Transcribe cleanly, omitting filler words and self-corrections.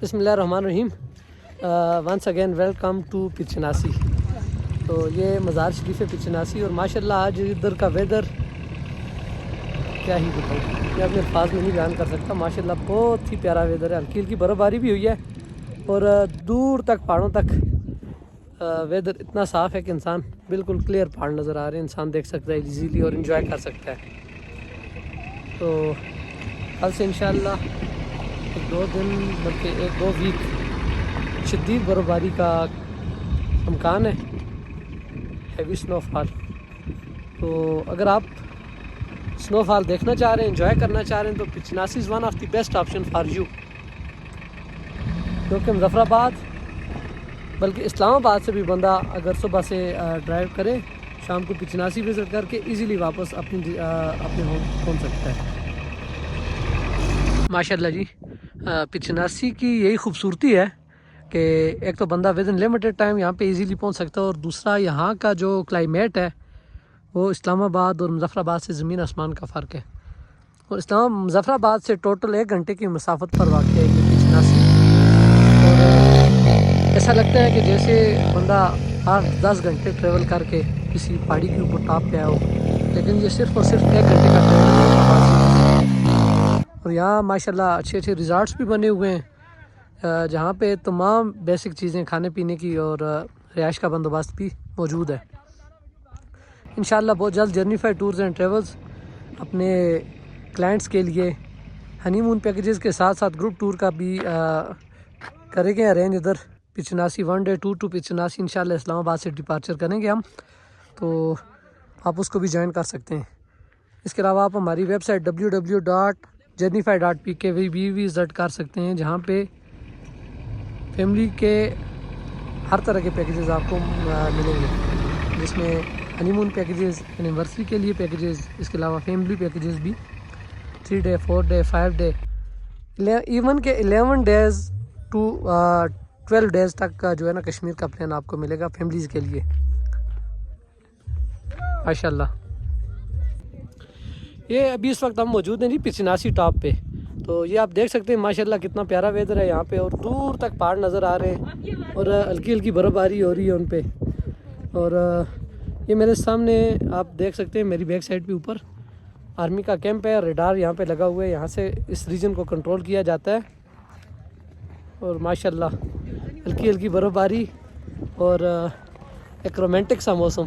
بسم اللہ الرحمن الرحیم. Once again welcome to Pachnasi. تو یہ مزار شریف ہے پچناسی، اور ماشاءاللہ آج ادھر کا ویدر کیا ہی بتاؤں، یہ اپنے الفاظ میں نہیں بیان کر سکتا. ماشاءاللہ بہت ہی پیارا ویدر ہے. ہلکی ہلکی برف باری بھی ہوئی ہے، اور دور تک پہاڑوں تک ویدر اتنا صاف ہے کہ انسان بالکل کلیئر پہاڑ نظر آ رہے ہیں، انسان دیکھ سکتا ہے ایزیلی اور انجوائے کر سکتا ہے. تو کل سے انشاءاللہ ایک دو دن بلکہ ایک دو ویک شدید برف باری کا امکان ہے، ہیوی سنو فال. تو اگر آپ سنو فال دیکھنا چاہ رہے ہیں، انجوائے کرنا چاہ رہے ہیں، تو Pachnasi is one of the best option for you. کیونکہ مظفر آباد بلکہ اسلام آباد سے بھی بندہ اگر صبح سے ڈرائیو کرے، شام کو پچناسی وزٹ کر کے ایزیلی واپس اپنے ہوم پہنچ سکتا ہے. ماشاءاللہ جی، پچناسی کی یہی خوبصورتی ہے کہ ایک تو بندہ ود ان لمیٹڈ ٹائم یہاں پہ ایزیلی پہنچ سکتا ہے، اور دوسرا یہاں کا جو کلائمیٹ ہے وہ اسلام آباد اور مظفر آباد سے زمین آسمان کا فرق ہے. اور مظفر آباد سے ٹوٹل 1 گھنٹے کی مسافت پر واقع ہے یہ پچناسی. اور ایسا لگتا ہے کہ جیسے بندہ 8-10 گھنٹے ٹریول کر کے کسی پہاڑی کے اوپر ٹاپ پہ آیا ہو، لیکن یہ صرف اور صرف 1 گھنٹے کا ٹریول ہے. اور یہاں ماشاءاللہ اچھے اچھے ریزارٹس بھی بنے ہوئے ہیں، جہاں پہ تمام بیسک چیزیں کھانے پینے کی اور رہائش کا بندوبست بھی موجود ہے. انشاءاللہ بہت جلد جرنیفائی ٹورز اینڈ ٹریولز اپنے کلائنٹس کے لیے ہنی مون پیکیجز کے ساتھ ساتھ گروپ ٹور کا بھی کریں گے ارینج ادھر پچناسی. 1 ڈے ٹور ٹو پچناسی انشاءاللہ اسلام آباد سے ڈپارچر کریں گے ہم، تو آپ اس کو بھی جوائن کر سکتے ہیں. اس کے علاوہ آپ ہماری ویب سائٹ www.journify.pk بھی وزٹ کر سکتے ہیں، جہاں پہ فیملی کے ہر طرح کے پیکیجز آپ کو ملیں گے، جس میں ہنی مون پیکیجز، اینیورسری کے لیے پیکیجز، اس کے علاوہ فیملی پیکیجز بھی 3 ڈے 4 ڈے 5 ڈے ایون کہ 11 ڈیز ٹو 12 ڈیز تک کا جو ہے نا کشمیر کا پلان آپ کو ملے گا فیملیز کے لیے. ماشاءاللہ یہ ابھی اس وقت ہم موجود ہیں جی پچناسی ٹاپ پہ. تو یہ آپ دیکھ سکتے ہیں ماشاءاللہ کتنا پیارا ویدر ہے یہاں پہ، اور دور تک پہاڑ نظر آ رہے ہیں، اور ہلکی ہلکی برف باری ہو رہی ہے ان پہ. اور یہ میرے سامنے آپ دیکھ سکتے ہیں، میری بیک سائڈ پہ اوپر آرمی کا کیمپ ہے، ریڈار یہاں پہ لگا ہوا ہے، یہاں سے اس ریجن کو کنٹرول کیا جاتا ہے. اور ماشاءاللہ ہلکی ہلکی برف باری اور ایک رومانٹک سا موسم.